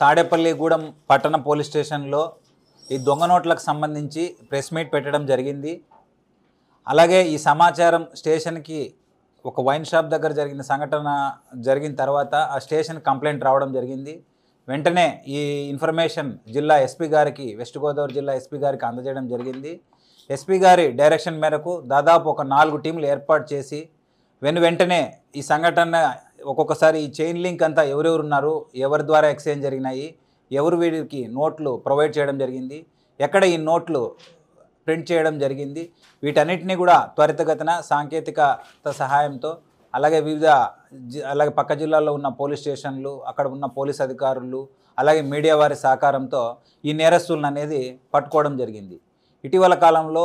తాడేపల్లిగూడెం పట్టణ పోలీస్ స్టేషన్లో ఈ దొంగ నోట్లకు సంబంధించి ప్రెస్ మీట్ పెట్టడం జరిగింది. అలాగే ఈ సమాచారం స్టేషన్కి ఒక వైన్ షాప్ దగ్గర జరిగిన సంఘటన జరిగిన తర్వాత ఆ స్టేషన్ కంప్లైంట్ రావడం జరిగింది. వెంటనే ఈ ఇన్ఫర్మేషన్ జిల్లా ఎస్పీ గారికి, వెస్ట్ గోదావరి జిల్లా ఎస్పీ గారికి అందజేయడం జరిగింది. ఎస్పీ గారి డైరెక్షన్ మేరకు దాదాపు ఒక 4 టీంలు ఏర్పాటు చేసి వెంటనే ఈ సంఘటన ఒక్కొక్కసారి ఈ చైన్ లింక్ అంతా ఎవరెవరు ఉన్నారు, ఎవరి ద్వారా ఎక్స్చేంజ్ జరిగినాయి, ఎవరు వీరికి నోట్లు ప్రొవైడ్ చేయడం జరిగింది, ఎక్కడ ఈ నోట్లు ప్రింట్ చేయడం జరిగింది, వీటన్నిటిని కూడా త్వరితగతిన సాంకేతికత సహాయంతో అలాగే పక్క జిల్లాల్లో ఉన్న పోలీస్ స్టేషన్లు, అక్కడ ఉన్న పోలీస్ అధికారులు, అలాగే మీడియా వారి సహకారంతో ఈ నేరస్తులను అనేది పట్టుకోవడం జరిగింది. ఇటీవల కాలంలో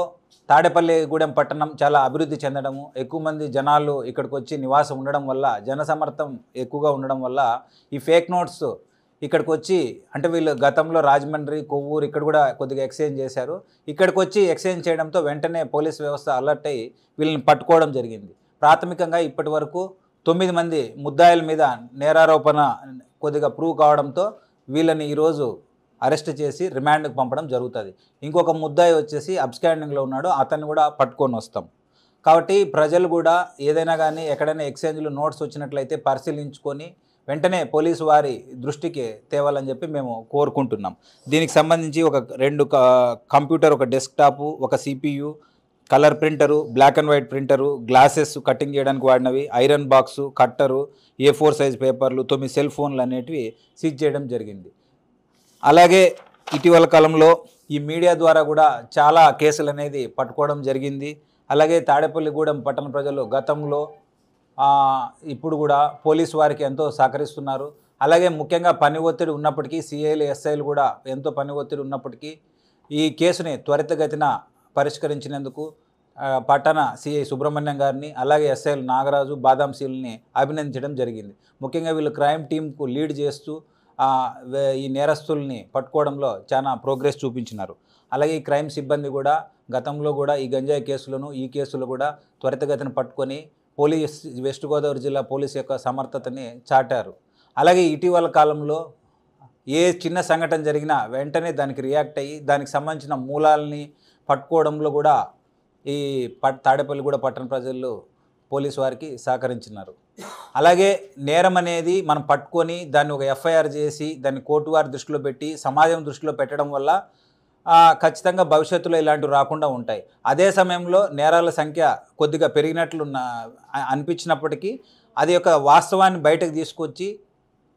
తాడేపల్లిగూడెం పట్టణం చాలా అభివృద్ధి చెందడము, ఎక్కువ మంది జనాలు ఇక్కడికి వచ్చి నివాసం ఉండడం వల్ల, జనసమర్థం ఎక్కువగా ఉండడం వల్ల ఈ ఫేక్ నోట్స్ ఇక్కడికి వచ్చి, అంటే వీళ్ళు గతంలో రాజమండ్రి, కొవ్వూరు ఇక్కడ కూడా కొద్దిగా ఎక్స్చేంజ్ చేశారు. ఇక్కడికి వచ్చి ఎక్స్చేంజ్ చేయడంతో వెంటనే పోలీస్ వ్యవస్థ అలర్ట్ అయ్యి వీళ్ళని పట్టుకోవడం జరిగింది. ప్రాథమికంగా ఇప్పటి వరకు 9 మంది ముద్దాయిల మీద నేరారోపణ కొద్దిగా ప్రూవ్ కావడంతో వీళ్ళని ఈరోజు అరెస్ట్ చేసి రిమాండ్కి పంపడం జరుగుతుంది. ఇంకొక ముద్దాయి వచ్చేసి అబ్స్కాండింగ్లో ఉన్నాడు, అతన్ని కూడా పట్టుకొని వస్తాం. కాబట్టి ప్రజలు కూడా ఏదైనా కానీ ఎక్కడైనా ఎక్స్చేంజ్లో నోట్స్ వచ్చినట్లయితే పరిశీలించుకొని వెంటనే పోలీసు వారి దృష్టికి తేవాలని చెప్పి మేము కోరుకుంటున్నాం. దీనికి సంబంధించి ఒక 2 కంప్యూటర్, ఒక డెస్క్టాపు, ఒక CPU, colour printer, black and white printer, glasses cutting చేయడానికి వాడినవి, ఐరన్ బాక్సు, కట్టరు, A4 సైజ్ పేపర్లు, 9 సెల్ ఫోన్లు అనేటివి సీజ్ చేయడం జరిగింది. అలాగే ఇటీవల కాలంలో ఈ మీడియా ద్వారా కూడా చాలా కేసులు అనేది పట్టుకోవడం జరిగింది. అలాగే తాడేపల్లిగూడెం పట్టణ ప్రజలు గతంలో ఇప్పుడు కూడా పోలీసు వారికి ఎంతో సహకరిస్తున్నారు. అలాగే ముఖ్యంగా పని ఒత్తిడి ఉన్నప్పటికీ CIలు, SIలు కూడా ఎంతో పని ఒత్తిడి ఉన్నప్పటికీ ఈ కేసుని త్వరితగతిన పరిష్కరించినందుకు పట్టణ CI సుబ్రహ్మణ్యం గారిని, అలాగే SIలు నాగరాజు, బాదాంశీల్ని అభినందించడం జరిగింది. ముఖ్యంగా వీళ్ళు క్రైమ్ టీంకు లీడ్ చేస్తూ ఈ నేరస్తుల్ని పట్టుకోవడంలో చాలా ప్రోగ్రెస్ చూపించినారు. అలాగే ఈ క్రైమ్ సిబ్బంది కూడా గతంలో కూడా ఈ గంజాయి కేసులను, ఈ కేసులు కూడా త్వరితగతిన పట్టుకొని వెస్ట్ గోదావరి జిల్లా పోలీస్ యొక్క సమర్థతని చాటారు. అలాగే ఇటీవల కాలంలో ఏ చిన్న సంఘటన జరిగినా వెంటనే దానికి రియాక్ట్ అయ్యి దానికి సంబంధించిన మూలాలని పట్టుకోవడంలో కూడా ఈ తాడేపల్లిగూడెం పట్టణ ప్రజలు పోలీసు వారికి సహకరించినారు. అలాగే నేరం అనేది మనం పట్టుకొని దాన్ని ఒక FIR చేసి దాన్ని కోర్టు వారి దృష్టిలో పెట్టి సమాజం దృష్టిలో పెట్టడం వల్ల ఖచ్చితంగా భవిష్యత్తులో ఇలాంటివి రాకుండా ఉంటాయి. అదే సమయంలో నేరాల సంఖ్య కొద్దిగా పెరిగినట్లు అనిపించినప్పటికీ అది యొక్క వాస్తవాన్ని బయటకు తీసుకొచ్చి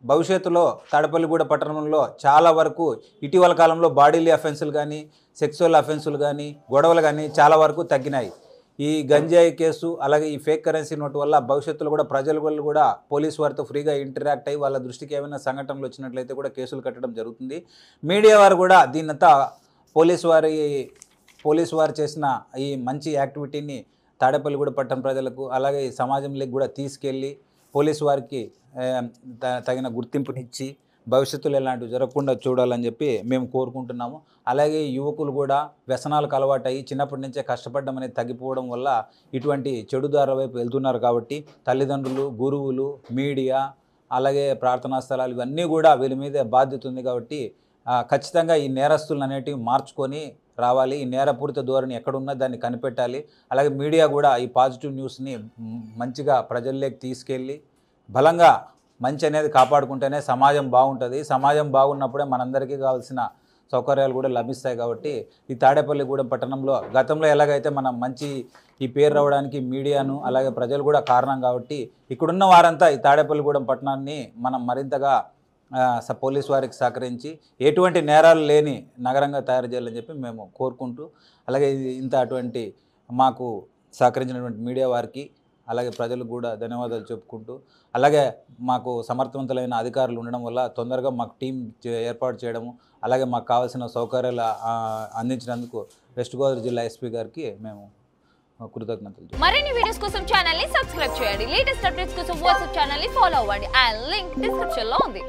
భవిష్యత్తులో తాడేపల్లిగూడెం పట్టణంలో చాలా వరకు ఇటీవల కాలంలో బాడీలీ అఫెన్సులు కానీ, సెక్సువల్ అఫెన్సులు కానీ, గొడవలు కానీ చాలా వరకు తగ్గినాయి. ఈ గంజాయి కేసు, అలాగే ఈ ఫేక్ కరెన్సీ నోట్ వల్ల భవిష్యత్తులో కూడా ప్రజల వల్ల కూడా పోలీసు వారితో ఫ్రీగా ఇంటరాక్ట్ అయ్యి వాళ్ళ దృష్టికి ఏమైనా సంఘటనలు వచ్చినట్లయితే కూడా కేసులు కట్టడం జరుగుతుంది. మీడియా వారు కూడా దీన్నంతా పోలీసు వారు చేసిన ఈ మంచి యాక్టివిటీని తాడేపల్లిగూడెం పట్టణ ప్రజలకు, అలాగే సమాజంలోకి కూడా తీసుకెళ్ళి పోలీసు వారికి తగిన గుర్తింపునిచ్చి భవిష్యత్తులో ఇలాంటివి జరగకుండా చూడాలని చెప్పి మేము కోరుకుంటున్నాము. అలాగే యువకులు కూడా వ్యసనాలకు అలవాటయ్యి చిన్నప్పటి నుంచే కష్టపడడం అనేది తగ్గిపోవడం వల్ల ఇటువంటి చెడు దారుల వైపు వెళ్తున్నారు. కాబట్టి తల్లిదండ్రులు, గురువులు, మీడియా, అలాగే ప్రార్థనా స్థలాలు ఇవన్నీ కూడా వీళ్ళ మీద బాధ్యత ఉంది. కాబట్టి ఖచ్చితంగా ఈ నేరస్తులను అనేటివి మార్చుకొని రావాలి. ఈ నేరపూరిత ధోరణి ఎక్కడున్నా దాన్ని కనిపెట్టాలి. అలాగే మీడియా కూడా ఈ పాజిటివ్ న్యూస్ని మంచిగా ప్రజల్లోకి తీసుకెళ్ళి బలంగా మంచి అనేది కాపాడుకుంటేనే సమాజం బాగుంటుంది. సమాజం బాగున్నప్పుడే మనందరికీ కావాల్సిన సౌకర్యాలు కూడా లభిస్తాయి. కాబట్టి ఈ తాడేపల్లిగూడెం పట్టణంలో గతంలో ఎలాగైతే మనం మంచి ఈ పేరు రావడానికి మీడియాను, అలాగే ప్రజలు కూడా కారణం. కాబట్టి ఇక్కడున్న వారంతా ఈ తాడేపల్లిగూడెం పట్టణాన్ని మనం మరింతగా పోలీసు వారికి సహకరించి ఎటువంటి నేరాలు లేని నగరంగా తయారు చేయాలని చెప్పి మేము కోరుకుంటూ, అలాగే అటువంటి మాకు సహకరించినటువంటి మీడియా వారికి, అలాగే ప్రజలకు కూడా ధన్యవాదాలు చెప్పుకుంటూ, అలాగే మాకు సమర్థవంతులైన అధికారులు ఉండడం వల్ల తొందరగా మాకు టీం ఏర్పాటు చేయడము, అలాగే మాకు కావాల్సిన సౌకర్యాలు అందించినందుకు వెస్ట్ గోదావరి జిల్లా ఎస్పీ గారికి మేము కృతజ్ఞతలు. మరిన్ని వీడియోస్ కోసం ఛానల్ ని సబ్స్క్రైబ్ చేయండి. లేటెస్ట్ అప్డేట్స్ కోసం వాట్సాప్ ఛానల్ ని ఫాలో అవ్వండి. ఆ లింక్ డిస్క్రిప్షన్ లో ఉంది.